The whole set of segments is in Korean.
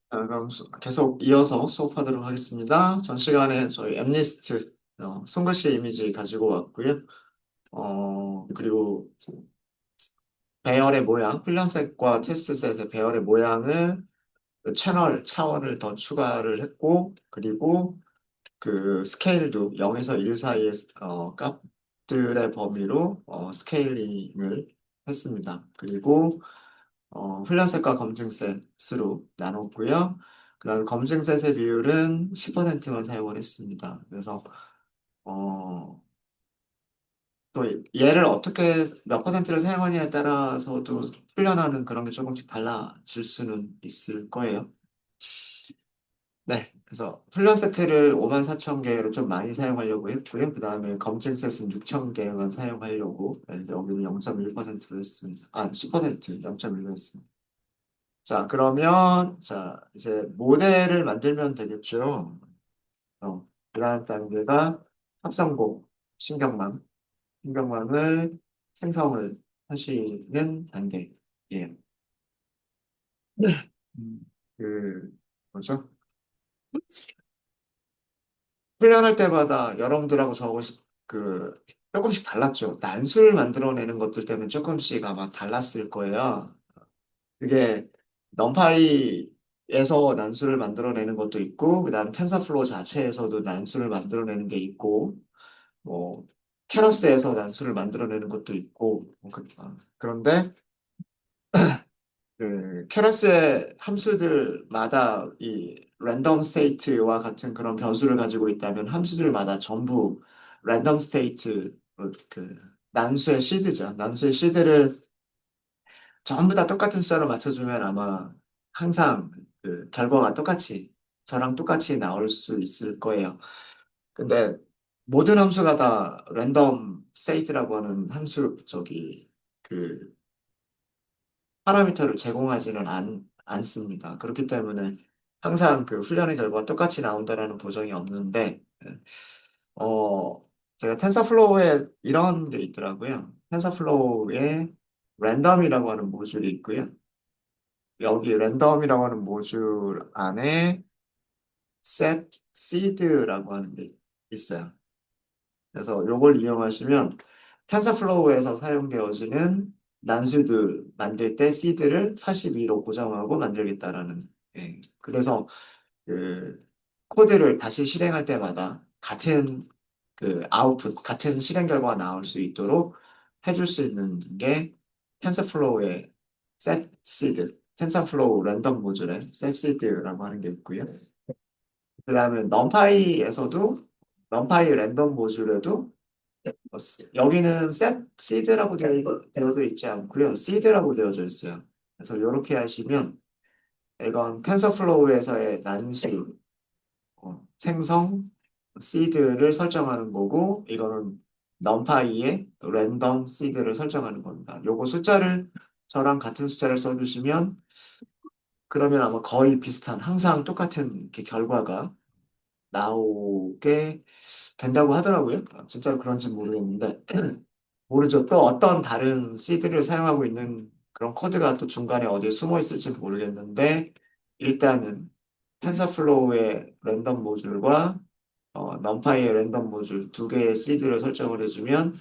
자, 그럼 계속 이어서 수업하도록 하겠습니다. 전 시간에 저희 엠리스트 손글씨 이미지 가지고 왔고요. 그리고 배열의 모양, 훈련셋과 테스트셋의 배열의 모양을 그 채널 차원을 더 추가를 했고, 그리고 그 스케일도 0에서 1 사이의 값들의 범위로 스케일링을 했습니다. 그리고 훈련셋과 검증셋으로 나눴고요. 그 다음에 검증셋의 비율은 10%만 사용을 했습니다. 그래서 어, 또 얘를 어떻게 몇 퍼센트를 사용하냐에 따라서도 훈련하는 그런 게 조금씩 달라질 수는 있을 거예요. 네, 그래서 훈련 세트를 5만 4천 개로 좀 많이 사용하려고 했고요. 그 다음에 검증 셋은 6천 개만 사용하려고 여기는 0.1%로 했습니다. 아, 10% 0.1로 했습니다. 자, 그러면 자 이제 모델을 만들면 되겠죠. 그 다음 단계가 합성고 신경망을 생성을 하시는 단계예요. 네. 그 뭐죠? 훈련할 때마다 여러분들하고 그 조금씩 달랐죠. 난수를 만들어내는 것들 때문에 조금씩 아마 달랐을 거예요. 그게 넘파이에서 난수를 만들어내는 것도 있고, 그다음 텐서플로우 자체에서도 난수를 만들어내는 게 있고, 뭐 케러스에서 난수를 만들어내는 것도 있고, 그런데 그 케러스의 함수들마다 이 랜덤 스테이트와 같은 그런 변수를 가지고 있다면 함수들마다 전부 랜덤 스테이트 그 난수의 시드죠. 난수의 시드를 전부 다 똑같은 숫자로 맞춰주면 아마 항상 그 결과가 똑같이 저랑 똑같이 나올 수 있을 거예요. 근데 모든 함수가 다 랜덤 스테이트라고 하는 함수 그 파라미터를 제공하지는 않습니다. 그렇기 때문에 항상 그 훈련의 결과가 똑같이 나온다라는 보장이 없는데 어 제가 텐서플로우에 이런 게 있더라고요. 텐서플로우에 랜덤이라고 하는 모듈이 있고요. 여기 랜덤이라고 하는 모듈 안에 set seed라고 하는 게 있어요. 그래서 이걸 이용하시면 텐서플로우에서 사용되어지는 난수들 만들 때 seed를 42로 고정하고 만들겠다라는 그래서 그 코드를 다시 실행할 때마다 같은 그 아웃풋 같은 실행 결과가 나올 수 있도록 해줄 수 있는 게 텐서플로우의 set seed 텐서플로우 랜덤 모듈의 set seed라고 하는 게 있고요. 그 다음에 넘파이 랜덤 모듈에도 여기는 set seed라고 되어져 있지 않고요. seed라고 되어져 있어요. 그래서 이렇게 하시면 이건 텐서플로우에서의 난수 생성 시드를 설정하는 거고 이거는 넘파이의 랜덤 시드를 설정하는 겁니다. 요거 숫자를 저랑 같은 숫자를 써주시면 그러면 아마 거의 비슷한 항상 똑같은 이렇게 결과가 나오게 된다고 하더라고요. 진짜로 그런지 모르겠는데 모르죠. 또 어떤 다른 시드를 사용하고 있는 그런 코드가 또 중간에 어디에 숨어 있을지 모르겠는데 일단은 텐서플로우의 랜덤 모듈과 넘파이의 랜덤 모듈 두 개의 시드를 설정을 해주면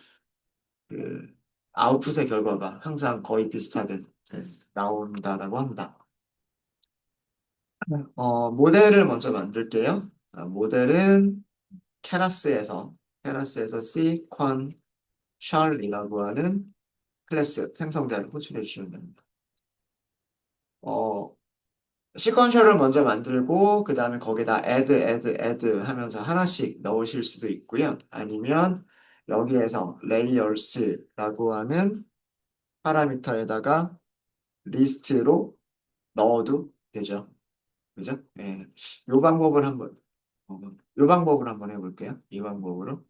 그 아웃풋의 결과가 항상 거의 비슷하게 나온다라고 합니다. 모델을 먼저 만들게요. 자, 모델은 케라스에서 시퀀셜이라고 하는 클래스 생성자를 호출해 주시면 됩니다. 어, 시퀀셜을 먼저 만들고 그 다음에 거기다 add 하면서 하나씩 넣으실 수도 있고요. 아니면 여기에서 layers라고 하는 파라미터에다가 리스트로 넣어도 되죠. 그죠? 예. 요 방법을 한번 어, 요 방법을 한번 해볼게요. 이 방법으로.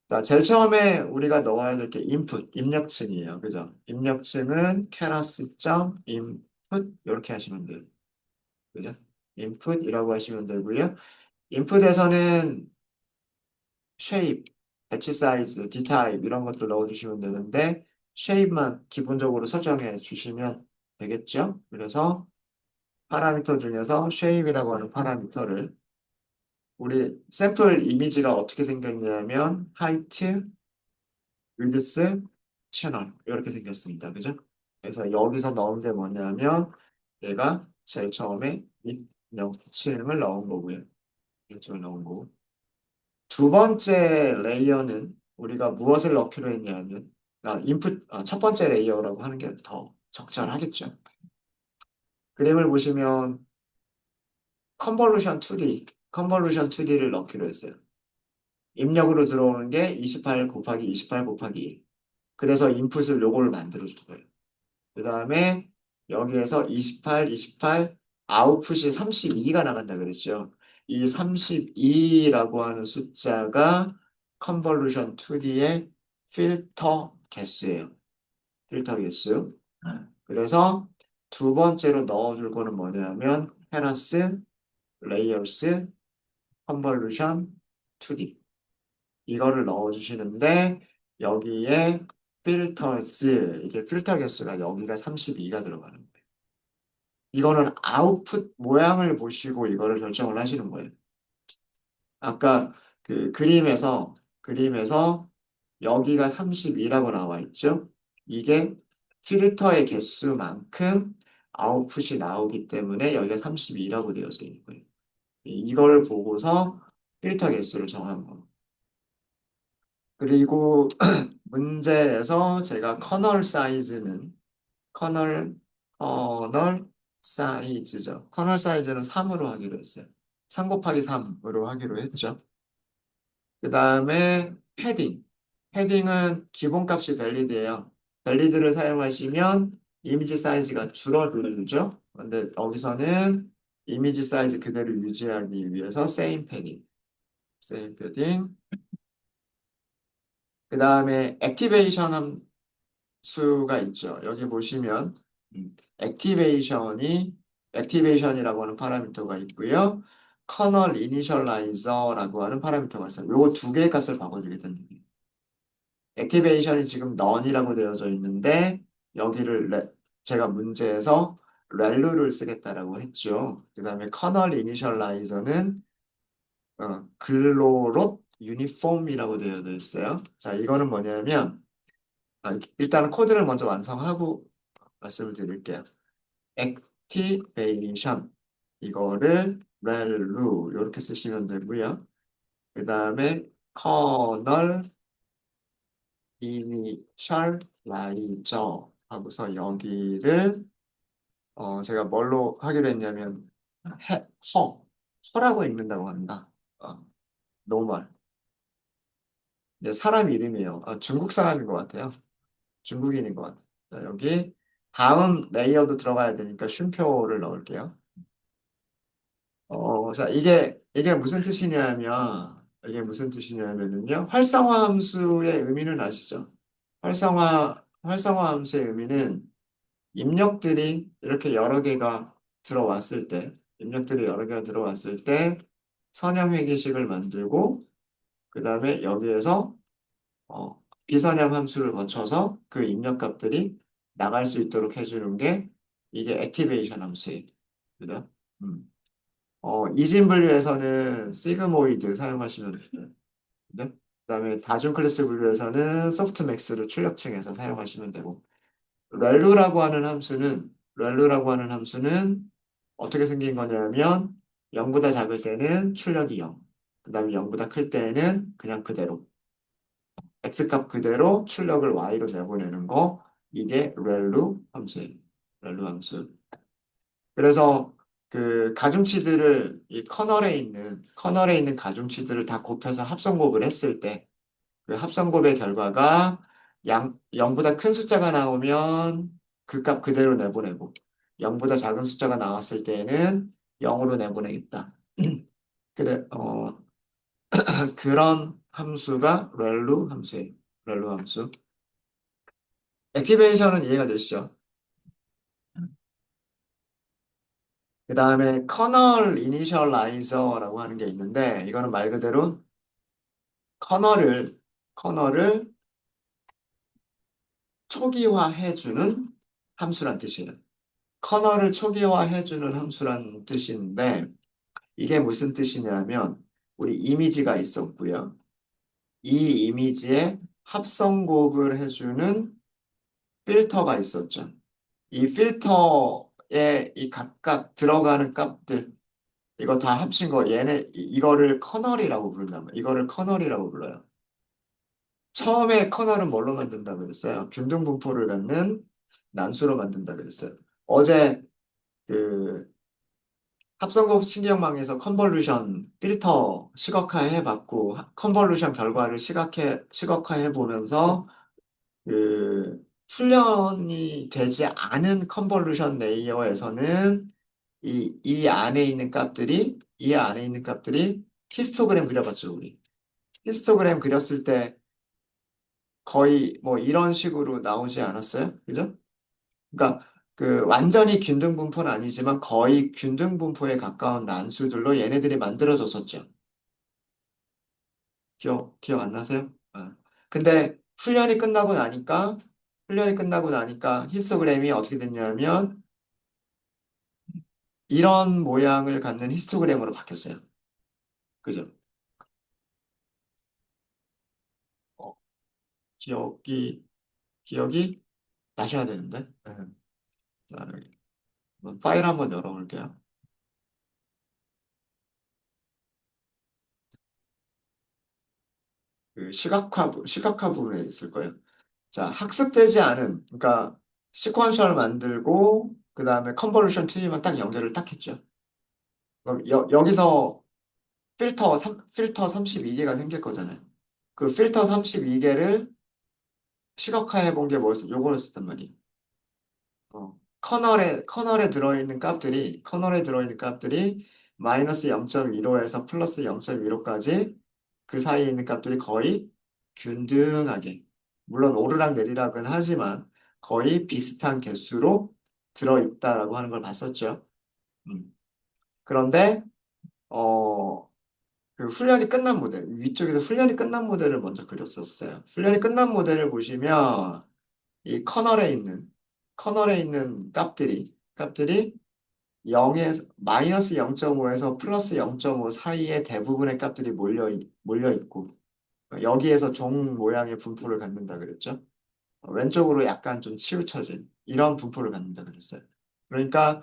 자, 제일 처음에 우리가 넣어야 될 게 입력층이에요. 그죠? 입력층은 keras.input 이렇게 하시면 돼요. 그죠? input이라고 하시면 되고요. input에서는 shape, 배치 사이즈, dtype 이런 것들 넣어주시면 되는데 shape만 기본적으로 설정해 주시면 되겠죠? 그래서 파라미터 중에서 shape이라고 하는 파라미터를 우리 샘플 이미지가 어떻게 생겼냐면 height, width, channel 이렇게 생겼습니다. 그죠? 그래서 여기서 넣은 게 뭐냐면 얘가 제일 처음에 명칭을 넣은 거고요. 명칭을 넣은 거고. 두 번째 레이어는 우리가 무엇을 넣기로 했냐면 첫 번째 레이어라고 하는 게 더 적절하겠죠. 그림을 보시면 컨볼루션 2D를 넣기로 했어요. 입력으로 들어오는 게 28 곱하기 28 곱하기 1. 그래서 인풋을 요거를 만들어줄 거예요. 그 다음에 여기에서 28, 28, 아웃풋이 32가 나간다 그랬죠. 이 32라고 하는 숫자가 컨볼루션 2D의 필터 개수예요. 필터 개수. 그래서 두 번째로 넣어줄 거는 뭐냐면 헤라스, 레이어스, 컨볼루션 2D. 이거를 넣어주시는데 여기에 이게 필터 개수가 여기가 32가 들어가는 거예요. 이거는 아웃풋 모양을 보시고 이거를 결정을 하시는 거예요. 아까 그 그림에서 여기가 32라고 나와 있죠. 이게 필터의 개수만큼 아웃풋이 나오기 때문에 여기가 32라고 되어져 있는 거예요. 이걸 보고서 필터 개수를 정한 거. 그리고 문제에서 제가 커널 커널 사이즈죠. 커널 사이즈는 3으로 하기로 했어요. 3 곱하기 3으로 하기로 했죠. 그 다음에 패딩은 기본값이 밸리드예요. 밸리드를 사용하시면 이미지 사이즈가 줄어들죠. 근데 여기서는 이미지 사이즈 그대로 유지하기 위해서 same 패딩. 그 다음에 액티베이션 수가 있죠. 여기 보시면 액티베이션이라고 하는 파라미터가 있고요. 커널 이니셜라이저라고 하는 파라미터가 있어요. 요거 두 개의 값을 바꿔주게 됩니다. 액티베이션이 지금 none이라고 되어져 있는데 여기를 제가 문제에서 렐루를 쓰겠다라고 했죠. 그 다음에 커널 이니셜라이저는 글로롯 유니폼이라고 되어져 있어요. 자, 이거는 뭐냐면 일단은 코드를 먼저 완성하고 말씀을 드릴게요. 액티베이션 이거를 렐루 이렇게 쓰시면 되고요. 그 다음에 커널 이니셜라이저 하고서 여기를 제가 뭘로 하기로 했냐면 해, 허라고 읽는다고 합니다. 노멀. 네, 사람 이름이에요. 중국 사람인 것 같아요. 중국인인 것 같아요. 자, 여기 다음 레이어도 들어가야 되니까 쉼표를 넣을게요. 자, 이게 무슨 뜻이냐면은요, 활성화 함수의 의미는 아시죠? 활성화 함수의 의미는 입력들이 여러 개가 들어왔을 때, 선형 회계식을 만들고, 그 다음에 여기에서, 비선형 함수를 거쳐서 그 입력값들이 나갈 수 있도록 해주는 게 이게 액티베이션 함수예요. 그죠? 음. 이진 분류에서는 시그모이드 사용하시면 돼요. 네? 그다음에 다중 클래스 분류에서는 소프트맥스를 출력층에서 사용하시면 되고 렐루라고 하는 함수는 어떻게 생긴 거냐면 0보다 작을 때는 출력이 0, 그다음에 0보다 클 때는 그냥 그대로 x값 그대로 출력을 y로 내보내는 거 이게 렐루 함수예요. 렐루 함수. 그래서 그 가중치들을 이 커널에 있는 가중치들을 다 곱해서 합성곱을 했을 때 그 합성곱의 결과가 0보다 큰 숫자가 나오면 그 값 그대로 내보내고 0보다 작은 숫자가 나왔을 때에는 0으로 내보내겠다. 그래, 그런 함수가 렐루 함수예요. 렐루 함수. 액티베이션은 이해가 되시죠? 그 다음에 커널 이니셜라이저라고 하는 게 있는데 이거는 말 그대로 커널을 초기화해주는 함수란 뜻이에요. 커널을 초기화해주는 함수란 뜻인데, 이게 무슨 뜻이냐면, 우리 이미지가 있었고요. 이 이미지에 합성곱을 해주는 필터가 있었죠. 이 필터에 이 각각 들어가는 값들, 이거 다 합친 거, 이거를 커널이라고 부른단 말이에요. 이거를 커널이라고 불러요. 처음에 커널은 뭘로 만든다 그랬어요? 균등분포를 갖는 난수로 만든다 그랬어요. 어제 그 합성곱 신경망에서 컨볼루션 필터 시각화해 봤고, 컨볼루션 결과를 시각화해 보면서 그 훈련이 되지 않은 컨볼루션 레이어에서는 이 안에 있는 값들이 히스토그램 그려봤죠, 우리. 히스토그램 그렸을 때 거의 뭐 이런 식으로 나오지 않았어요? 그죠? 그러니까 그 완전히 균등분포는 아니지만 거의 균등분포에 가까운 난수들로 얘네들이 만들어졌었죠. 기억 안 나세요? 근데 훈련이 끝나고 나니까 히스토그램이 어떻게 됐냐면 이런 모양을 갖는 히스토그램으로 바뀌었어요. 그죠? 어, 기억이, 기억이 나셔야 되는데. 네. 자, 여기 한번 파일 한번 열어볼게요. 그 시각화 부분에 있을 거예요. 자, 학습되지 않은, 그러니까 시퀀셜 만들고, 그 다음에 컨볼루션 트리만 딱 연결을 딱 했죠. 그럼 여기서 필터 32개가 생길 거잖아요. 그 필터 32개를 시각화해 본 게 뭐였어? 요거였었단 말이에요. 커널에 들어있는 값들이 마이너스 0.15에서 플러스 0.15까지 그 사이에 있는 값들이 거의 균등하게, 물론 오르락 내리락은 하지만 거의 비슷한 개수로 들어있다라고 하는 걸 봤었죠. 음. 그런데, 어, 그 훈련이 끝난 모델, 위쪽에서 훈련이 끝난 모델을 먼저 그렸었어요. 훈련이 끝난 모델을 보시면 이 커널에 있는 값들이 0에서 마이너스 0.5에서 플러스 0.5 사이에 대부분의 값들이 몰려 있고 여기에서 종 모양의 분포를 갖는다 그랬죠. 왼쪽으로 약간 좀 치우쳐진 이런 분포를 갖는다 그랬어요. 그러니까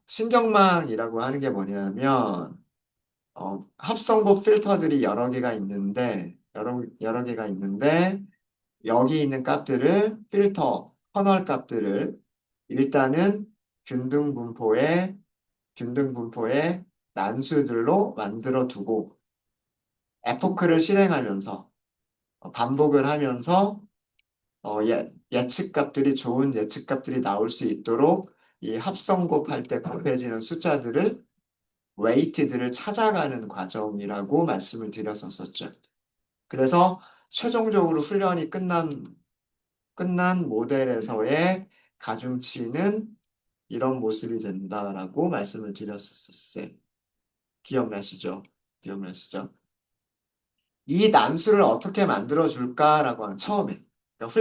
신경망이라고 하는 게 뭐냐면 합성곱 필터들이 여러 개가 있는데 여기 있는 값들을 커널 값들을 일단은 균등분포의 균등분포의 난수들로 만들어 두고 에포크를 실행하면서 반복을 하면서 좋은 예측값들이 나올 수 있도록 이 합성곱할 때 곱해지는 숫자들을 웨이트들을 찾아가는 과정이라고 말씀을 드렸었었죠. 그래서 최종적으로 훈련이 끝난 모델에서의 가중치는 이런 모습이 된다라고 말씀을 드렸었어요. 기억나시죠? 기억나시죠? 이 난수를 어떻게 만들어 줄까라고 하는 처음에 그러니까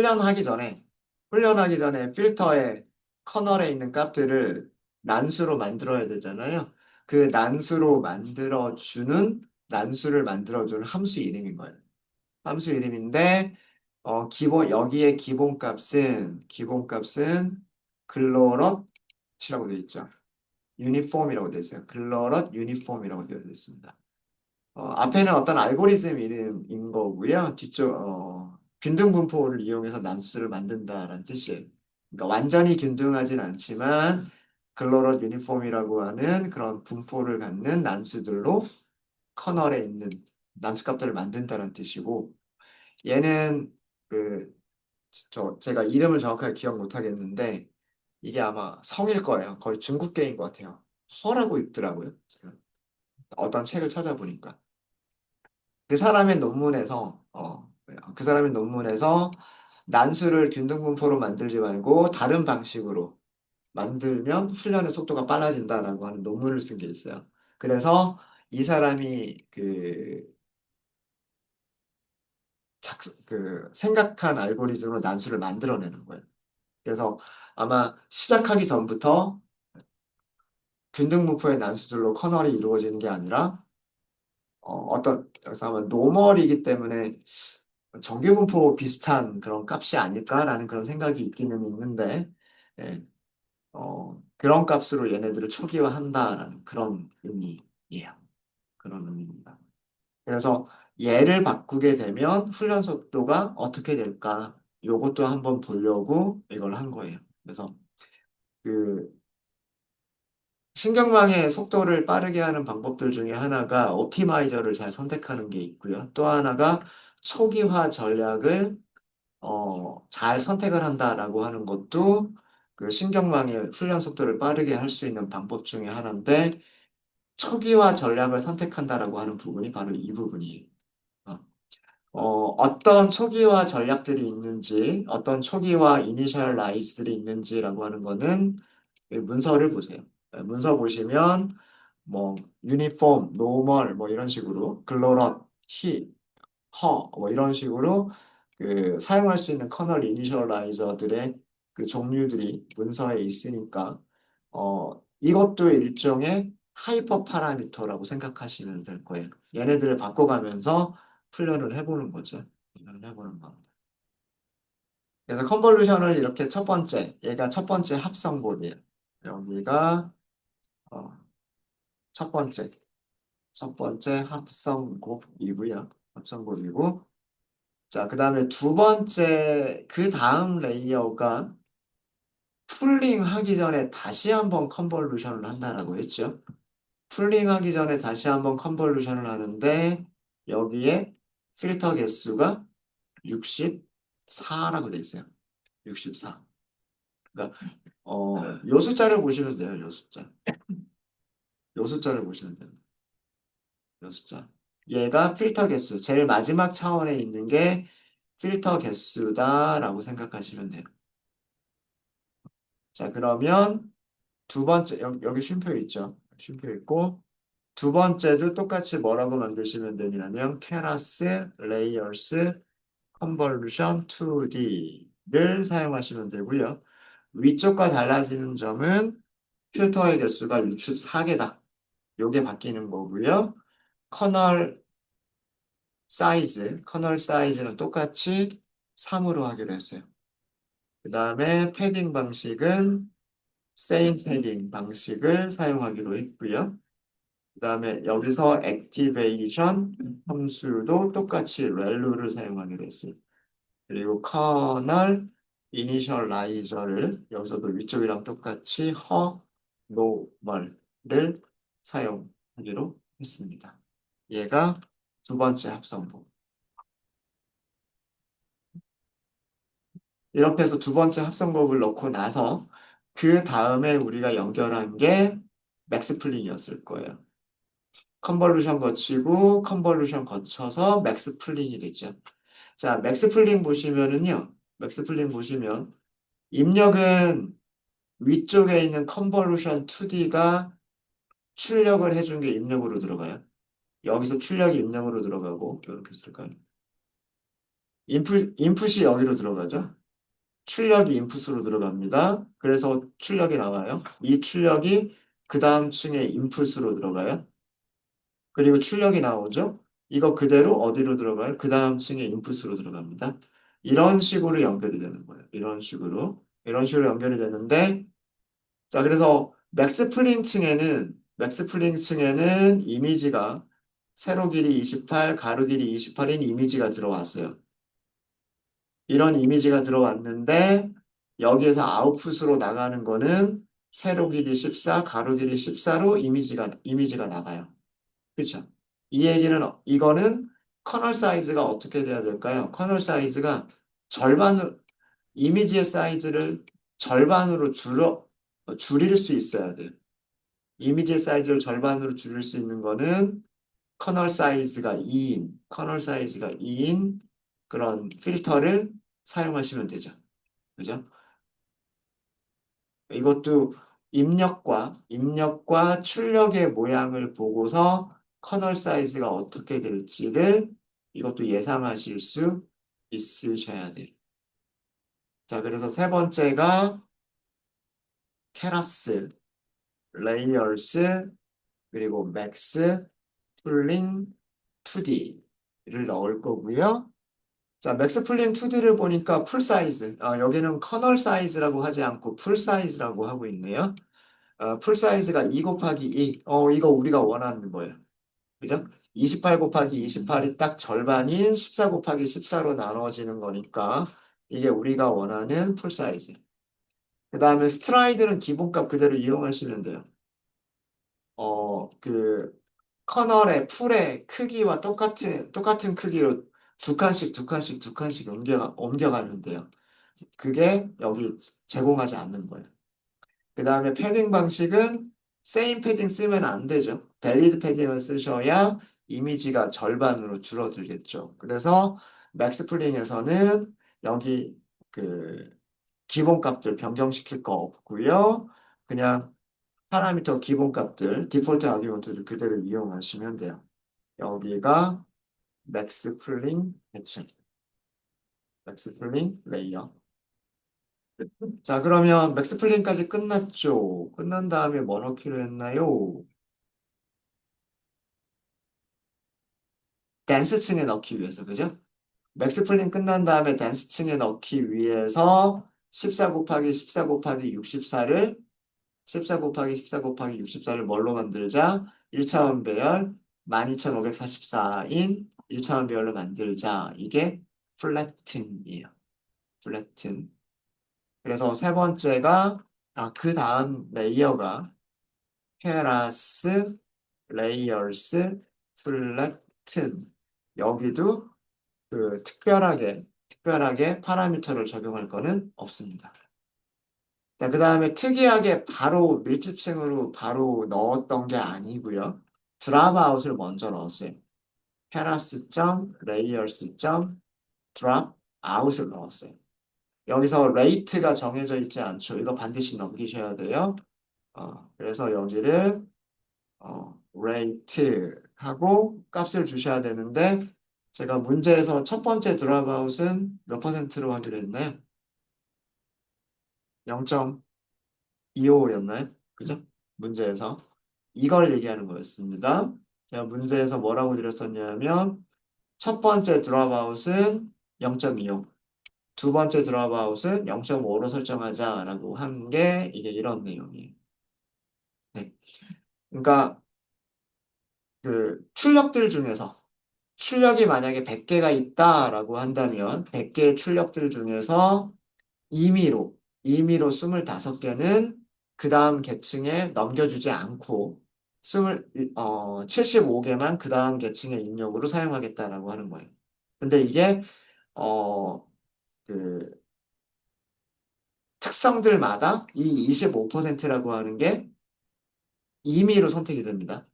훈련하기 전에 필터의 커널에 있는 값들을 난수로 만들어야 되잖아요. 그 난수를 만들어 주는 함수 이름인 거예요. 함수 이름인데 여기에 기본값은 글로럿이라고 되어 있죠. 유니폼이라고 되어 있어요. 글로럿 유니폼이라고 되어 있습니다. 앞에는 어떤 알고리즘 이름인 거고요. 균등 분포를 이용해서 난수를 만든다라는 뜻이에요. 그러니까 완전히 균등하진 않지만 글로럴 유니폼이라고 하는 그런 분포를 갖는 난수들로 커널에 있는 난수값들을 만든다는 뜻이고 얘는 그 제가 이름을 정확하게 기억 못 하겠는데 이게 아마 성일 거예요. 거의 중국계인 것 같아요. 허라고 읽더라고요. 제가 어떤 책을 찾아보니까. 그 사람의 논문에서 난수를 균등분포로 만들지 말고 다른 방식으로 만들면 훈련의 속도가 빨라진다라고 하는 논문을 쓴 게 있어요. 그래서 이 사람이 생각한 알고리즘으로 난수를 만들어내는 거예요. 그래서 아마 시작하기 전부터 균등분포의 난수들로 커널이 이루어지는 게 아니라 그래서 아마 노멀이기 때문에 정규분포 비슷한 그런 값이 아닐까라는 그런 생각이 있기는 있는데 예, 그런 값으로 얘네들을 초기화한다라는 그런 의미예요. 그런 의미입니다. 그래서 얘를 바꾸게 되면 훈련 속도가 어떻게 될까? 요것도 한번 보려고 이걸 한 거예요. 그래서 그 신경망의 속도를 빠르게 하는 방법들 중에 하나가 옵티마이저를 잘 선택하는 게 있고요. 또 하나가 초기화 전략을 잘 선택을 한다라고 하는 것도 그 신경망의 훈련 속도를 빠르게 할 수 있는 방법 중에 하나인데 초기화 전략을 선택한다라고 하는 부분이 바로 이 부분이에요. 어, 어떤 초기화 전략들이 있는지, 어떤 초기화 이니셜라이즈들이 있는지라고 하는 거는 이 문서를 보세요. 문서 보시면 뭐 유니폼, 노멀 뭐 이런 식으로 글로럿, 히, 허 뭐 이런 식으로 그 사용할 수 있는 커널 이니셜라이저들의 그 종류들이 문서에 있으니까 이것도 일종의 하이퍼 파라미터라고 생각하시면 될 거예요. 얘네들을 바꿔가면서 훈련을 해보는 거죠. 훈련을 해보는 거. 그래서 컨볼루션을 이렇게 첫 번째, 얘가 첫 번째 합성본이에요. 여기가 어, 첫 번째, 첫 번째 합성곱이고요. 합성곱이고, 자, 그 다음에 두 번째, 그 다음 레이어가 풀링 하기 전에 다시 한번 컨볼루션을 한다라고 했죠. 풀링 하기 전에 다시 한번 컨볼루션을 하는데, 여기에 필터 개수가 64라고 돼 있어요. 64. 그러니까, 요 숫자를 보시면 돼요, 요 숫자. 요 숫자를 보시면 돼요. 요 숫자. 얘가 필터 개수. 제일 마지막 차원에 있는 게 필터 개수다라고 생각하시면 돼요. 자, 그러면 두 번째, 여기 쉼표 있죠? 쉼표 있고, 두 번째도 똑같이 뭐라고 만드시면 되냐면, 케라스, 레이어스, 컨볼루션 2D를 사용하시면 되고요. 위쪽과 달라지는 점은 필터의 개수가 64개다. 요게 바뀌는 거고요. 커널 커널 사이즈는 똑같이 3으로 하기로 했어요. 그 다음에 패딩 방식은 same 패딩 방식을 사용하기로 했고요. 그 다음에 여기서 액티베이션 함수도 똑같이 렐루를 사용하기로 했어요. 그리고 커널 이니셜라이저를 여기서도 위쪽이랑 똑같이 노멀을 사용하기로 했습니다. 얘가 두 번째 합성법. 이렇게 해서 두 번째 합성법을 넣고 나서 그 다음에 우리가 연결한 게 맥스플링이었을 거예요. 컨볼루션 거치고 컨볼루션 거쳐서 맥스플링이 됐죠. 자, 맥스플링 보시면은요. 맥스플링 보시면 입력은 위쪽에 있는 컨볼루션 2D가 출력을 해준 게 입력으로 들어가요. 여기서 출력이 입력으로 들어가고 이렇게 쓸까요? 인풋이 여기로 들어가죠. 출력이 인풋으로 들어갑니다. 그래서 출력이 나와요. 이 출력이 그 다음 층에 인풋으로 들어가요. 그리고 출력이 나오죠. 이거 그대로 어디로 들어가요? 그 다음 층에 인풋으로 들어갑니다. 이런 식으로 연결이 되는 거예요. 이런 식으로. 이런 식으로 연결이 되는데, 자, 그래서 맥스플링 층에는 이미지가 세로 길이 28, 가로 길이 28인 이미지가 들어왔어요. 이런 이미지가 들어왔는데 여기에서 아웃풋으로 나가는 거는 세로 길이 14, 가로 길이 14로 이미지가 나가요. 그렇죠? 이 얘기는 이거는 커널 사이즈가 어떻게 돼야 될까요? 커널 사이즈가 절반으로 이미지의 사이즈를 절반으로 줄일 수 있어야 돼요. 이미지의 사이즈를 절반으로 줄일 수 있는 거는 커널 사이즈가 2인 그런 필터를 사용하시면 되죠. 그죠? 이것도 입력과 출력의 모양을 보고서 커널 사이즈가 어떻게 될지를 이것도 예상하실 수 있으셔야 돼요. 자, 그래서 세 번째가 케라스, 레이어스, 그리고 맥스, 풀링, 2D를 넣을 거고요. 자, 맥스 풀링 2D를 보니까 풀 사이즈. 여기는 커널 사이즈라고 하지 않고 풀 사이즈라고 하고 있네요. 풀 사이즈가 2 곱하기 2. 이거 우리가 원하는 거예요. 그죠? 28 곱하기 28이 딱 절반인 14 곱하기 14로 나눠지는 거니까 이게 우리가 원하는 풀 사이즈. 그 다음에 스트라이드는 기본값 그대로 이용하시면 돼요. 그 커널의 풀의 크기와 똑같은 크기로 두 칸씩 두 칸씩 두 칸씩 옮겨가면 돼요. 그게 여기 제공하지 않는 거예요. 그 다음에 패딩 방식은 세임 패딩 쓰면 안 되죠. 밸리드 패딩을 쓰셔야 이미지가 절반으로 줄어들겠죠. 그래서 맥스 플링에서는 여기 그 기본값들 변경시킬 거 없고요. 그냥 파라미터 기본값들, 디폴트 아규먼트를 그대로 이용하시면 돼요. 여기가 맥스 풀링 매칭, 맥스 풀링 레이어. 자, 그러면 맥스 플링까지 끝났죠? 끝난 다음에 뭐 넣기로 했나요? 댄스층에 넣기 위해서, 그죠? 맥스 플링 끝난 다음에 댄스층에 넣기 위해서 14 곱하기 14 곱하기 64를 14 곱하기 14 곱하기 64를 뭘로 만들자? 1차원 배열 12544인 1차원 배열로 만들자. 이게 플래튼이에요. 플래튼. 그래서 세 번째가 그 다음 레이어가 케라스, 레이어스, 플래튼. 여기도 특별하게 파라미터를 적용할 거는 없습니다. 자, 그 다음에 특이하게 바로 밀집층으로 바로 넣었던 게 아니고요. 드랍 아웃을 먼저 넣었어요. 페라스 점, 레이어스 점, 드랍 아웃을 넣었어요. 여기서 레이트가 정해져 있지 않죠. 이거 반드시 넘기셔야 돼요. 그래서 여기를 rate 하고 값을 주셔야 되는데 제가 문제에서 첫 번째 드랍 아웃은 몇 퍼센트로 하기로 했나요? 0.25였나요? 그죠? 문제에서 이걸 얘기하는 거였습니다. 제가 문제에서 뭐라고 드렸었냐면 첫 번째 드랍아웃은 0.25, 두 번째 드랍아웃은 0.5로 설정하자라고 한 게 이게 이런 내용이에요. 네. 그러니까 그 출력들 중에서 출력이 만약에 100개가 있다라고 한다면 100개의 출력들 중에서 임의로 25개는 그 다음 계층에 넘겨주지 않고 75개만 그 다음 계층의 입력으로 사용하겠다라고 하는 거예요. 근데 이게 어, 그 특성들마다 이 25%라고 하는 게 임의로 선택이 됩니다.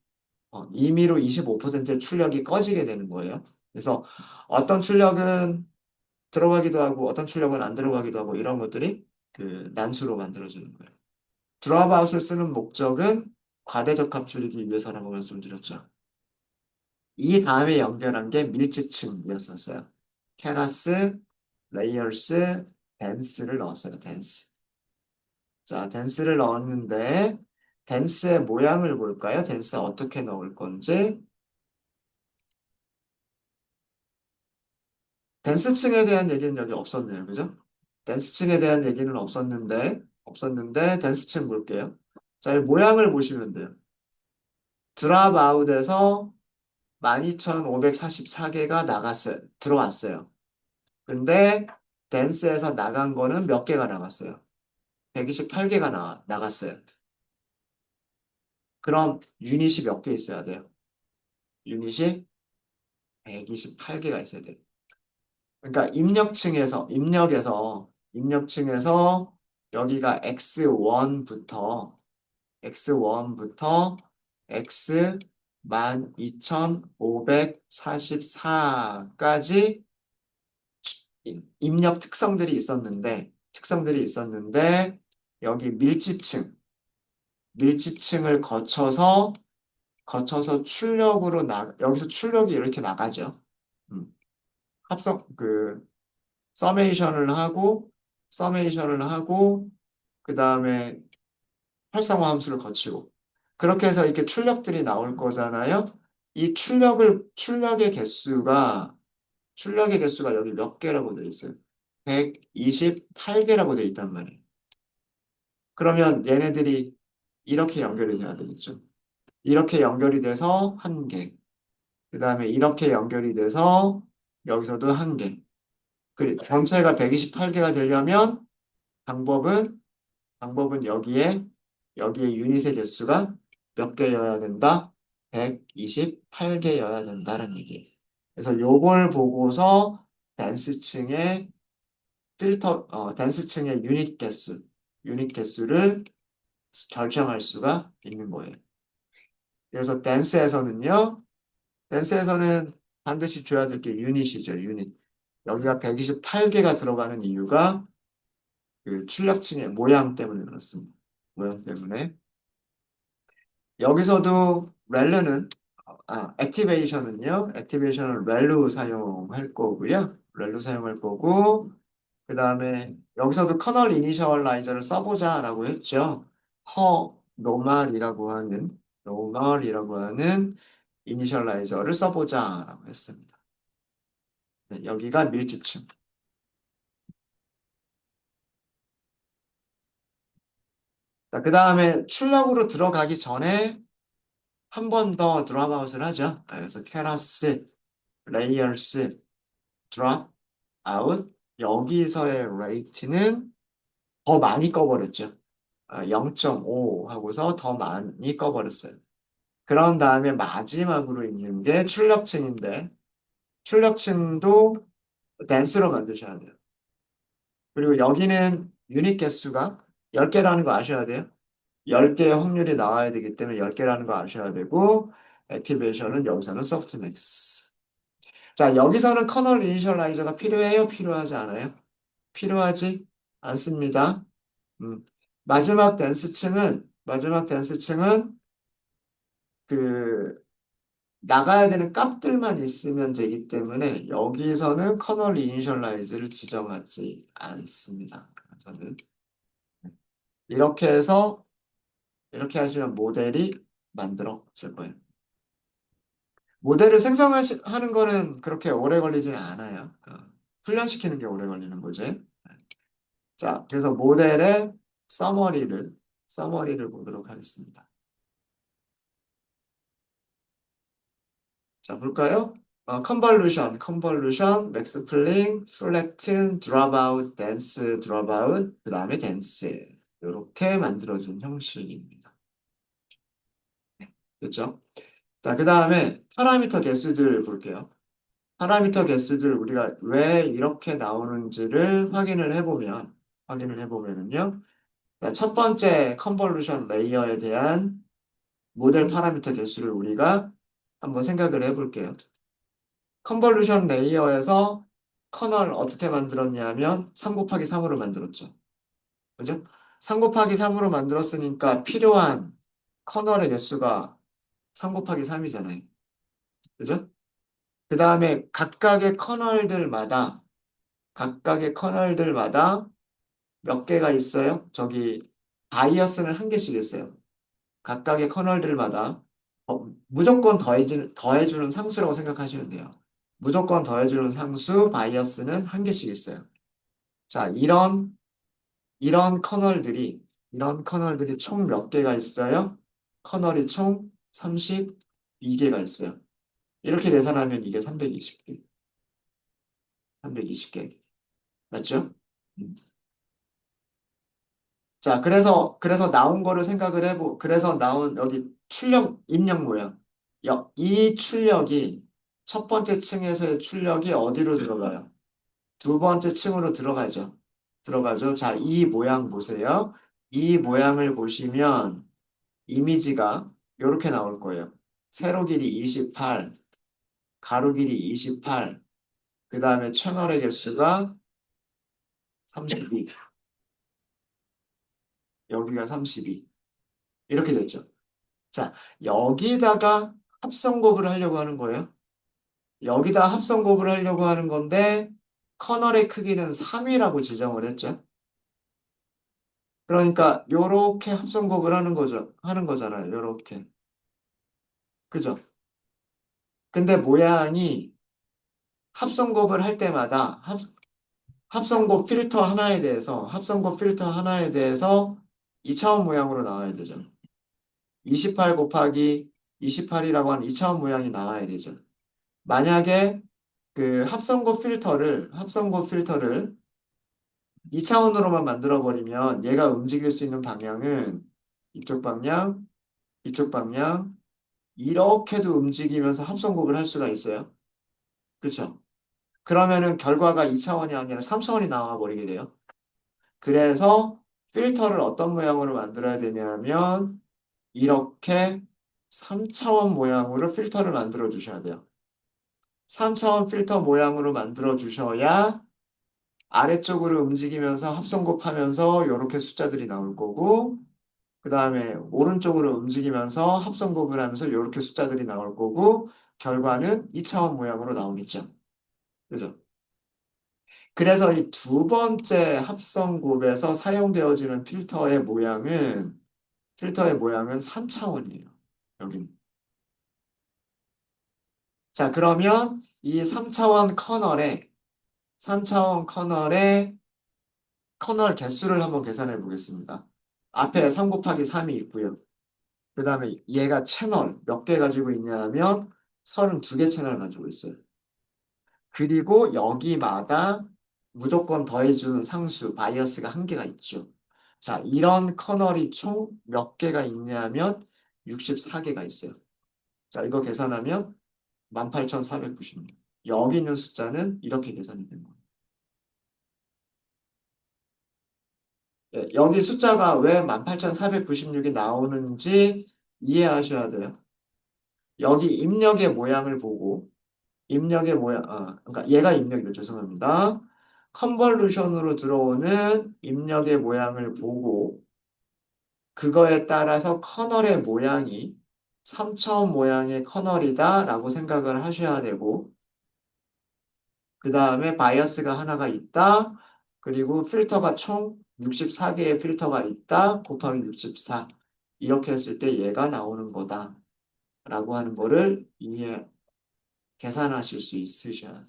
임의로 25%의 출력이 꺼지게 되는 거예요. 그래서 어떤 출력은 들어가기도 하고 어떤 출력은 안 들어가기도 하고 이런 것들이 그 난수로 만들어지는 거예요. 드랍아웃을 쓰는 목적은 과대적합 줄이기 위해서라고 말씀드렸죠. 이 다음에 연결한 게 밀집층이었었어요. 케라스, 레이어스, 댄스를 넣었어요. 댄스. 자, 댄스를 넣었는데 댄스의 모양을 볼까요? 댄스 어떻게 넣을 건지. 댄스층에 대한 얘기는 여기 없었네요. 그죠? 댄스층에 대한 얘기는 없었는데 댄스층 볼게요. 자, 이 모양을 보시면 돼요. 드랍 아웃에서 12,544개가 들어왔어요. 근데 댄스에서 나간 거는 몇 개가 나갔어요? 128개가 나갔어요. 그럼 유닛이 몇 개 있어야 돼요? 유닛이 128개가 있어야 돼요. 그러니까 입력층에서 여기가 X1부터 X 12,544까지 입력 특성들이 있었는데 여기 밀집층을 거쳐서 여기서 출력이 이렇게 나가죠. 음, 합성 서메이션을 하고 서메이션을 하고 그 다음에 활성화 함수를 거치고 그렇게 해서 이렇게 출력들이 나올 거잖아요. 이 출력의 개수가 여기 몇 개라고 되어 있어요? 128개라고 되어 있단 말이에요. 그러면 얘네들이 이렇게 연결이 돼야 되겠죠. 이렇게 연결이 돼서 한 개. 그 다음에 이렇게 연결이 돼서 여기서도 한 개. 전체가 128개가 되려면 방법은 방법은 여기에 유닛의 개수가 몇 개여야 된다? 128개여야 된다는 얘기예요. 그래서 요걸 보고서 댄스층의 댄스층의 유닛 개수를 결정할 수가 있는 거예요. 그래서 댄스에서는 반드시 줘야 될 게 유닛이죠, 유닛. 여기가 128개가 들어가는 이유가 그 출력층의 모양 때문에 그렇습니다. 모양 때문에. 여기서도 액티베이션은 렐로 사용할 거고요. 렐로 사용할 거고, 그 다음에 여기서도 커널 이니셜라이저를 써보자라고 했죠. 노멀이라고 하는 이니셜라이저를 써보자라고 했습니다. 네, 여기가 밀집층. 자, 그 다음에 출력으로 들어가기 전에 한 번 더 드랍아웃을 하죠. 그래서 케라스, 레이얼스, 드랍, 아웃. 여기서의 레이트는 더 많이 꺼버렸죠. 0.5 하고서 더 많이 꺼버렸어요. 그런 다음에 마지막으로 있는 게 출력층인데 출력층도 댄스로 만드셔야 돼요. 그리고 여기는 유닛 개수가 10개라는 거 아셔야 돼요. 10개의 확률이 나와야 되기 때문에 10개라는 거 아셔야 되고 액티베이션은 여기서는 소프트맥스. 자, 여기서는 커널 이니셜라이저가 필요해요? 필요하지 않아요? 필요하지 않습니다. 음. 마지막 댄스층은 그 나가야 되는 값들만 있으면 되기 때문에 여기서는 커널 이니셜라이즈를 지정하지 않습니다. 저는 이렇게 해서 이렇게 하시면 모델이 만들어질 거예요. 모델을 생성하는 거는 그렇게 오래 걸리지 않아요. 훈련시키는 게 오래 걸리는 거지. 자, 그래서 모델의 서머리를 보도록 하겠습니다. 자, 볼까요? 컨볼루션, 맥스플링, 플래튼, 드롭아웃, 댄스, 드롭아웃, 그 다음에 댄스. 이렇게 만들어진 형식입니다. 그렇죠? 자, 그 다음에 파라미터 개수들 볼게요. 파라미터 개수들 우리가 왜 이렇게 나오는지를 확인을 해보면은요. 자, 첫 번째 컨볼루션 레이어에 대한 모델 파라미터 개수를 우리가 한번 생각을 해볼게요. 컨볼루션 레이어에서 커널 어떻게 만들었냐면 3 곱하기 3으로 만들었죠. 그죠? 3 곱하기 3으로 만들었으니까 필요한 커널의 개수가 3 곱하기 3이잖아요. 그죠? 그 다음에 각각의 커널들마다 몇 개가 있어요? 저기 바이어스는 한 개씩 있어요. 각각의 커널들마다 무조건 더해주는 상수라고 생각하시면 돼요. 무조건 더해주는 상수 바이어스는 한 개씩 있어요. 자, 이런 커널들이 총 몇 개가 있어요? 커널이 총 32개가 있어요. 이렇게 계산하면 이게 320개. 320개. 맞죠? 음. 자, 그래서 나온 거를 생각을 그래서 나온 여기 입력 모양. 이 출력이 첫 번째 층에서의 출력이 어디로 들어가요? 두 번째 층으로 들어가죠. 들어가죠. 자, 이 모양 보세요. 이 모양을 보시면 이미지가 이렇게 나올 거예요. 세로 길이 28, 가로 길이 28, 그 다음에 채널의 개수가 32, 여기가 32. 이렇게 됐죠. 자, 여기다가 합성곱을 하려고 하는 거예요. 여기다 합성곱을 하려고 하는 건데, 커널의 크기는 3이라고 지정을 했죠. 그러니까 요렇게 합성곱을 하는 거죠. 하는 거잖아요. 요렇게. 그죠? 근데 모양이 합성곱을 할 때마다 합성곱 필터 하나에 대해서 2차원 모양으로 나와야 되죠. 28 곱하기 28이라고 하는 2차원 모양이 나와야 되죠. 만약에 그 합성곱 필터를 2차원으로만 만들어 버리면 얘가 움직일 수 있는 방향은 이쪽 방향, 이쪽 방향 이렇게도 움직이면서 합성곱을 할 수가 있어요. 그렇죠? 그러면은 결과가 2차원이 아니라 3차원이 나와 버리게 돼요. 그래서 필터를 어떤 모양으로 만들어야 되냐면 이렇게 3차원 모양으로 필터를 만들어 주셔야 돼요. 3차원 필터 모양으로 만들어 주셔야 아래쪽으로 움직이면서 합성곱하면서 이렇게 숫자들이 나올 거고 그 다음에 오른쪽으로 움직이면서 합성곱을 하면서 이렇게 숫자들이 나올 거고 결과는 2차원 모양으로 나오겠죠. 그죠? 그래서 이 두 번째 합성곱에서 사용되어지는 필터의 모양은 3차원이에요. 여기는. 자, 그러면 이 3차원 커널의 커널 개수를 한번 계산해 보겠습니다. 앞에 3 곱하기 3이 있고요. 그 다음에 얘가 채널 몇 개 가지고 있냐 하면 32개 채널 가지고 있어요. 그리고 여기마다 무조건 더해주는 상수, 바이어스가 한 개가 있죠. 자, 이런 커널이 총 몇 개가 있냐면 64개가 있어요. 자, 이거 계산하면 18,496. 여기 있는 숫자는 이렇게 계산이 된 거예요. 예, 여기 숫자가 왜 18,496이 나오는지 이해하셔야 돼요. 여기 입력의 모양, 그러니까 얘가 입력이죠. 죄송합니다. 컨볼루션으로 들어오는 입력의 모양을 보고 그거에 따라서 커널의 모양이 3차원 모양의 커널이다라고 생각을 하셔야 되고 그 다음에 바이어스가 하나가 있다. 그리고 필터가 총 64개의 필터가 있다. 곱하기 64. 이렇게 했을 때 얘가 나오는 거다라고 하는 거를 계산하실 수 있으셔야 돼요.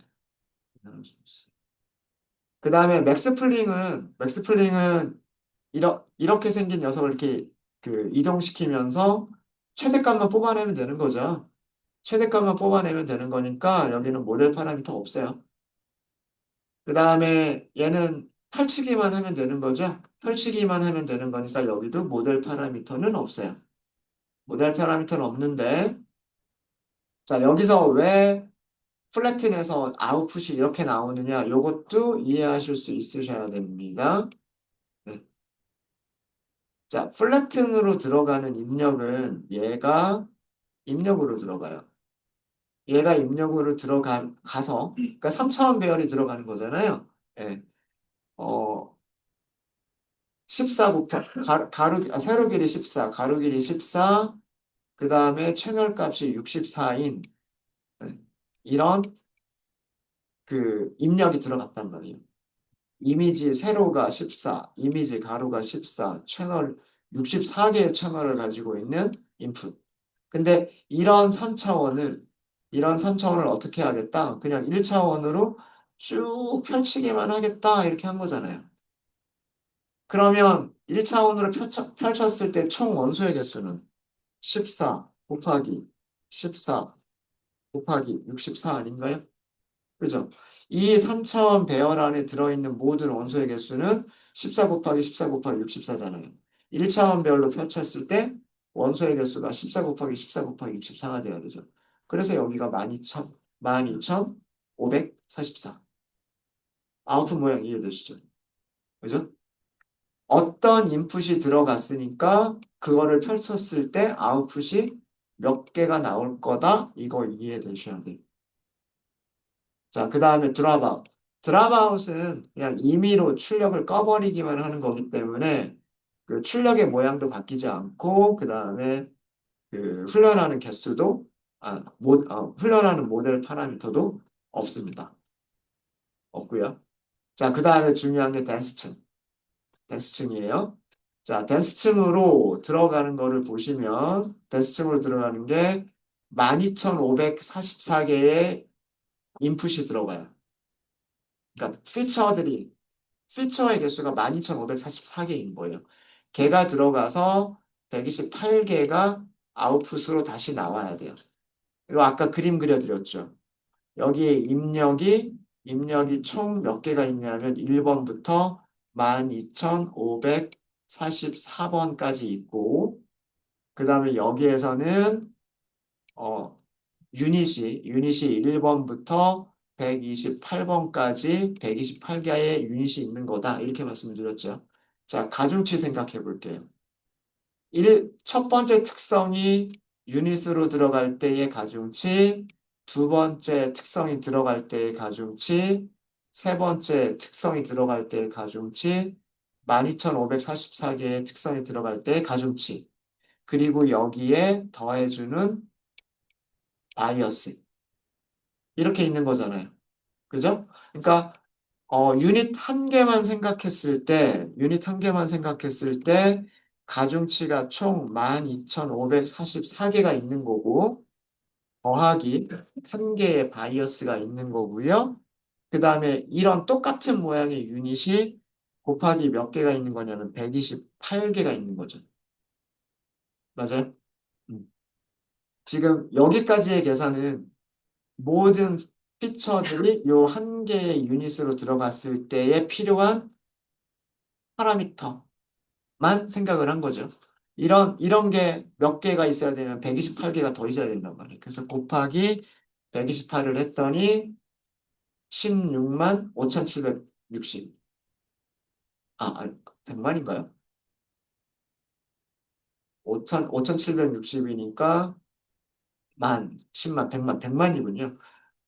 그 다음에 맥스 플링은 이렇게 생긴 녀석을 이렇게 그 이동시키면서 최대값만 뽑아내면 되는 거죠. 최대값만 뽑아내면 되는 거니까 여기는 모델 파라미터 없어요. 그 다음에 얘는 펼치기만 하면 되는 거죠. 펼치기만 하면 되는 거니까 여기도 모델 파라미터는 없어요. 모델 파라미터는 없는데 자 여기서 왜 플래튼에서 아웃풋이 이렇게 나오느냐 이것도 이해하실 수 있으셔야 됩니다. 네. 자, 플래튼으로 들어가는 입력은 얘가 입력으로 들어가요. 얘가 입력으로 가서, 그러니까 3차원 배열이 들어가는 거잖아요. 예. 14 세로 길이 14, 가로 길이 14, 그 다음에 채널 값이 64인 이런 그 입력이 들어갔단 말이에요. 이미지 세로가 14, 이미지 가로가 14, 채널 64개의 채널을 가지고 있는 인풋. 근데 이런 3차원을 어떻게 하겠다? 그냥 1차원으로 쭉 펼치기만 하겠다. 이렇게 한 거잖아요. 그러면 1차원으로 펼쳤을 때 총 원소의 개수는 14 곱하기 14 곱하기 64 아닌가요? 그죠? 이 3차원 배열 안에 들어있는 모든 원소의 개수는 14 곱하기 14 곱하기 64잖아요. 1차원 별로 펼쳤을 때 원소의 개수가 14 곱하기 14 곱하기 64가 돼야 되죠. 그래서 여기가 12,544. 아웃풋 모양 이해되시죠? 그죠? 어떤 인풋이 들어갔으니까 그거를 펼쳤을 때 아웃풋이 몇 개가 나올 거다? 이거 이해되셔야 돼요. 자, 그 다음에 드랍아웃. 드랍아웃은 그냥 임의로 출력을 꺼버리기만 하는 거기 때문에 그 출력의 모양도 바뀌지 않고 그 다음에 그 훈련하는 모델 파라미터도 없습니다. 없고요. 자, 그 다음에 중요한 게 댄스층. 댄스층이에요. 자, 댄스층으로 들어가는 거를 보시면, 댄스층으로 들어가는 게 12,544개의 인풋이 들어가요. 그러니까 피처의 개수가 12,544개인 거예요. 걔가 들어가서 128개가 아웃풋으로 다시 나와야 돼요. 그리고 아까 그림 그려드렸죠. 여기에 입력이 총 몇 개가 있냐면 1번부터 12,544번까지 있고, 그 다음에 여기에서는, 유닛이 1번부터 128번까지 128개의 유닛이 있는 거다. 이렇게 말씀드렸죠. 자, 가중치 생각해 볼게요. 첫 번째 특성이 유닛으로 들어갈 때의 가중치, 두 번째 특성이 들어갈 때의 가중치, 세 번째 특성이 들어갈 때의 가중치, 12,544개의 특성이 들어갈 때의 가중치, 그리고 여기에 더해주는 바이어스. 이렇게 있는 거잖아요. 그죠? 그러니까 유닛 한 개만 생각했을 때 가중치가 총 12,544개가 있는 거고 더하기 한 개의 바이어스가 있는 거고요. 그 다음에 이런 똑같은 모양의 유닛이 곱하기 몇 개가 있는 거냐면 128개가 있는 거죠. 맞아요? 음. 지금 여기까지의 계산은 모든 피처들이 요 한 개의 유닛으로 들어갔을 때에 필요한 파라미터만 생각을 한 거죠. 이런 게 몇 개가 있어야 되면 128개가 더 있어야 된단 말이에요. 그래서 곱하기 128을 했더니 16만 5,760. 아, 100만인가요? 5,760이니까 10만, 100만이군요.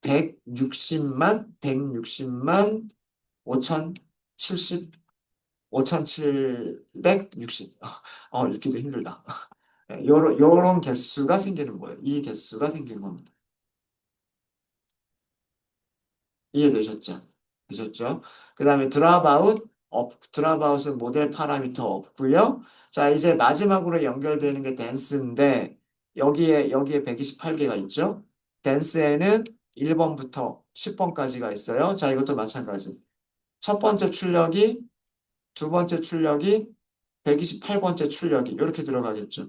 160만 5,070 5,760. 읽기도 힘들다. 요런 개수가 생기는 거예요. 이 개수가 생긴 겁니다. 이해되셨죠? 되셨죠? 그 다음에 드랍아웃은 모델 파라미터 없고요. 자, 이제 마지막으로 연결되는 게 댄스인데, 여기에 128개가 있죠? 댄스에는 1번부터 10번까지가 있어요. 자, 이것도 마찬가지. 첫 번째 출력이, 두 번째 출력이, 128번째 출력이, 이렇게 들어가겠죠.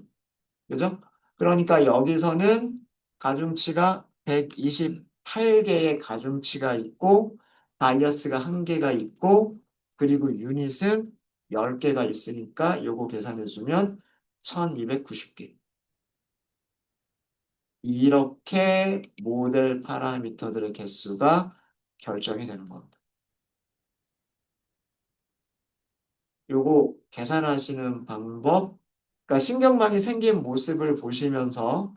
그죠? 그러니까 여기서는 가중치가 128개의 가중치가 있고 바이어스가 1개가 있고 그리고 유닛은 10개가 있으니까 요거 계산해주면 1290개. 이렇게 모델 파라미터들의 개수가 결정이 되는 겁니다. 요거 계산하시는 방법, 그러니까 신경망이 생긴 모습을 보시면서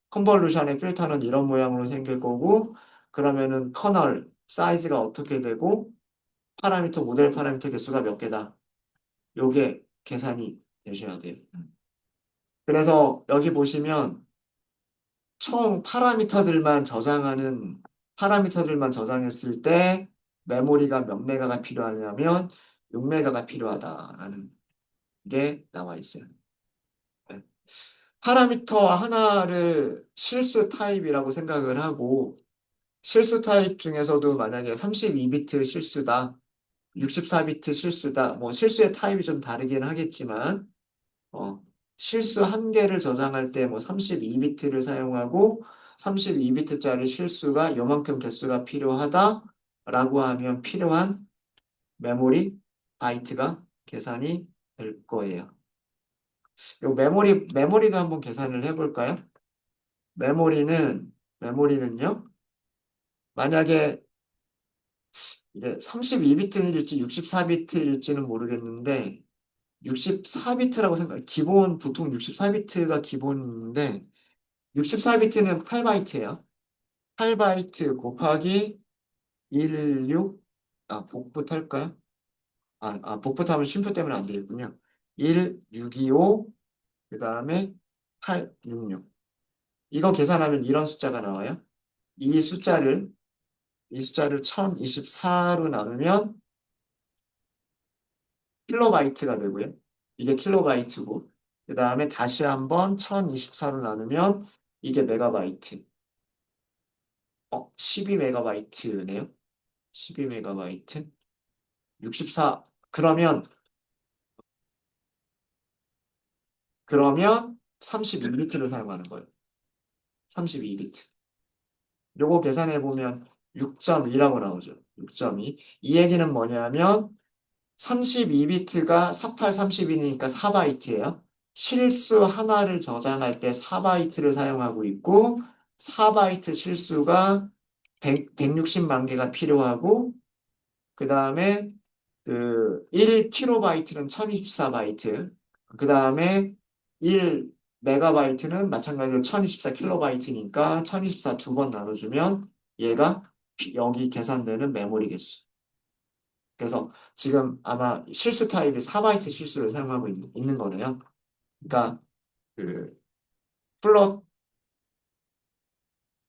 컨볼루션의 필터는 이런 모양으로 생길 거고, 그러면은 커널 사이즈가 어떻게 되고, 모델 파라미터 개수가 몇 개다. 요게 계산이 되셔야 돼요. 그래서 여기 보시면 총 파라미터들만 저장했을 때 메모리가 몇 메가가 필요하냐면 6메가가 필요하다라는 게 나와 있어요. 네. 파라미터 하나를 실수 타입이라고 생각을 하고 실수 타입 중에서도 만약에 32비트 실수다, 64비트 실수다, 뭐 실수의 타입이 좀 다르긴 하겠지만, 실수 한 개를 저장할 때 뭐 32비트를 사용하고 32비트짜리 실수가 요만큼 개수가 필요하다라고 하면 필요한 메모리 바이트가 계산이 될 거예요. 요 메모리도 한번 계산을 해볼까요? 메모리는요, 만약에 이게 32비트일지 64비트일지는 모르겠는데, 64비트라고 보통 64비트가 기본인데, 64비트는 8바이트예요. 8바이트 곱하기 16, 복붙 할까요? 복붙하면 쉼표 때문에 안 되겠군요. 1625, 그 다음에 866. 이거 계산하면 이런 숫자가 나와요. 이 숫자를 이 숫자를 1024로 나누면 킬로바이트가 되고요. 이게 킬로바이트고, 그 다음에 다시 한번 1024로 나누면 이게 메가바이트. 12메가바이트네요. 12메가바이트. 64. 그러면 32비트를 사용하는 거예요. 32비트. 요거 계산해 보면 6.2라고 나오죠. 6.2. 이 얘기는 뭐냐면 32비트가 4832니까 4바이트예요. 실수 하나를 저장할 때 4바이트를 사용하고 있고 4바이트 실수가 160만 개가 필요하고 그 다음에 그 1kB는 1024바이트 그 다음에 1메가바이트는 마찬가지로 1024kB니까 1024 두 번 나눠주면 얘가 여기 계산되는 메모리 개수. 그래서 지금 아마 실수 타입이 4바이트 실수를 사용하고 있는 거네요. 그러니까 그 플롯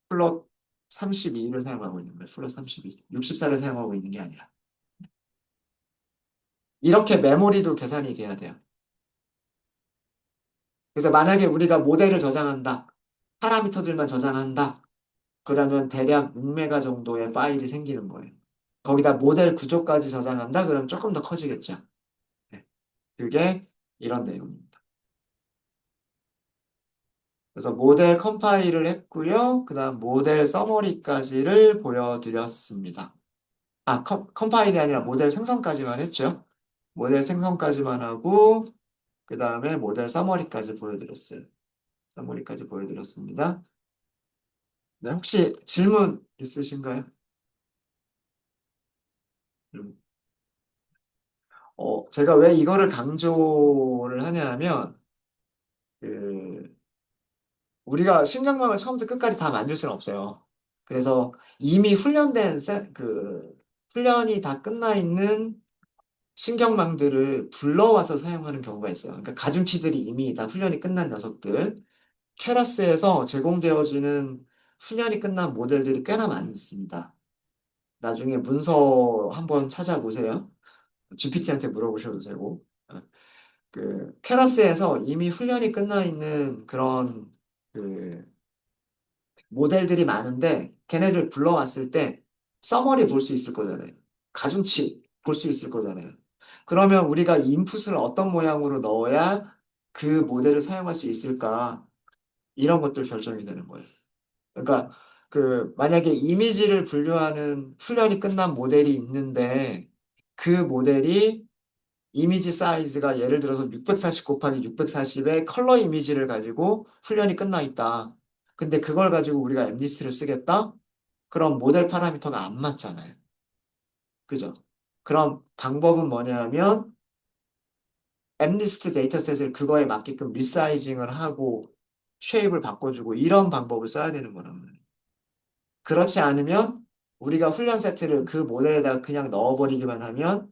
플롯 32를 사용하고 있는 거예요. 플롯 32. 64를 사용하고 있는 게 아니라. 이렇게 메모리도 계산이 돼야 돼요. 그래서 만약에 우리가 모델을 저장한다. 파라미터들만 저장한다. 그러면 대략 6메가 정도의 파일이 생기는 거예요. 거기다 모델 구조까지 저장한다. 그럼 조금 더 커지겠죠. 네. 그게 이런 내용입니다. 그래서 모델 컴파일을 했고요. 그 다음 모델 서머리까지를 보여드렸습니다. 컴파일이 아니라 모델 생성까지만 했죠. 모델 생성까지만 하고 그 다음에 모델 서머리까지 보여드렸어요. 서머리까지 보여드렸습니다. 네, 혹시 질문 있으신가요? 음. 제가 왜 이거를 강조를 하냐면 그 우리가 신경망을 처음부터 끝까지 다 만들 수는 없어요. 그래서 이미 훈련이 다 끝나 있는 신경망들을 불러와서 사용하는 경우가 있어요. 그러니까 가중치들이 이미 다 훈련이 끝난 녀석들. 케라스에서 제공되어지는 훈련이 끝난 모델들이 꽤나 많습니다. 나중에 문서 한번 찾아보세요. GPT한테 물어보셔도 되고. 그 케라스에서 이미 훈련이 끝나 있는 그런 그 모델들이 많은데 걔네들 불러왔을 때 서머리 볼 수 있을 거잖아요. 가중치 볼 수 있을 거잖아요. 그러면 우리가 인풋을 어떤 모양으로 넣어야 그 모델을 사용할 수 있을까? 이런 것들 결정이 되는 거예요. 그러니까 그 만약에 이미지를 분류하는 훈련이 끝난 모델이 있는데 그 모델이 이미지 사이즈가 예를 들어서 640 곱하기 640의 컬러 이미지를 가지고 훈련이 끝나 있다. 근데 그걸 가지고 우리가 엠리스트를 쓰겠다? 그럼 모델 파라미터가 안 맞잖아요. 그죠? 그럼 방법은 뭐냐면 엠리스트 데이터셋을 그거에 맞게끔 리사이징을 하고 쉐입을 바꿔주고 이런 방법을 써야 되는 거란 말이에요. 그렇지 않으면 우리가 훈련 세트를 그 모델에다가 그냥 넣어버리기만 하면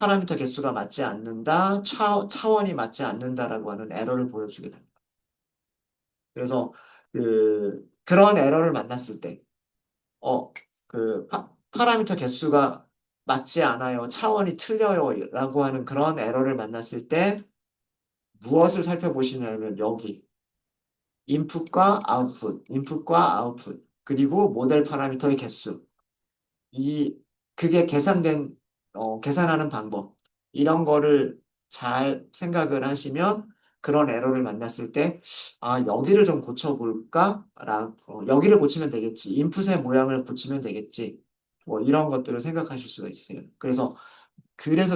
파라미터 개수가 맞지 않는다, 차원이 맞지 않는다라고 하는 에러를 보여주게 됩니다. 그래서 그런 에러를 만났을 때, 파라미터 개수가 맞지 않아요, 차원이 틀려요라고 하는 그런 에러를 만났을 때 무엇을 살펴보시냐면 여기 인풋과 아웃풋, 그리고 모델 파라미터의 개수. 이 그게 계산하는 방법 이런 거를 잘 생각을 하시면 그런 에러를 만났을 때 여기를 좀 고쳐볼까? 여기를 고치면 되겠지. 인풋의 모양을 고치면 되겠지. 뭐 이런 것들을 생각하실 수가 있으세요. 그래서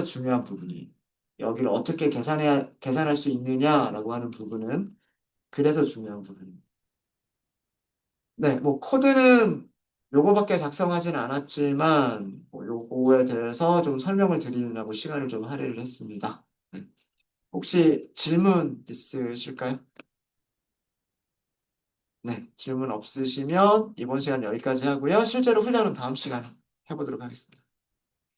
중요한 부분이 여기를 어떻게 계산할 수 있느냐라고 하는 부분은 그래서 중요한 부분입니다. 네, 뭐 코드는 요거밖에 작성하진 않았지만 뭐 요거에 대해서 좀 설명을 드리느라고 시간을 좀 할애를 했습니다. 네. 혹시 질문 있으실까요? 네, 질문 없으시면 이번 시간 여기까지 하고요. 실제로 훈련은 다음 시간에 해보도록 하겠습니다.